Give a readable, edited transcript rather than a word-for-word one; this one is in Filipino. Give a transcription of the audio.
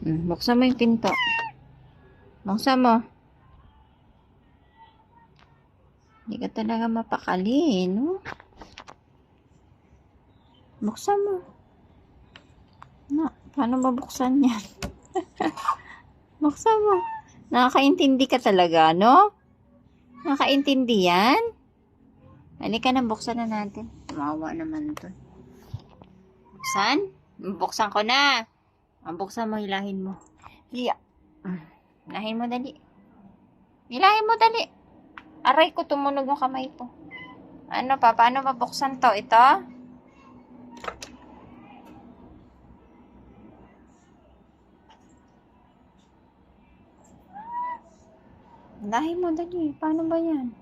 Buksan mo yung pinto. Buksan mo. Hindi ka talaga mapakali, no? Buksan mo. Na, paano mabuksan yan? Buksan mo. Nakakaintindi ka talaga, no? Nakakaintindi yan? Halika na, buksan na natin. Tumawa naman to. Buksan? Buksan ko na. Ang buksan mo, hilahin mo. Hiya. Hilahin mo, dali. Hilahin mo, dali. Aray ko, tumunog yung kamay ko. Ano pa? Paano mabuksan to? Ito? Hilahin mo, dali. Paano ba yan?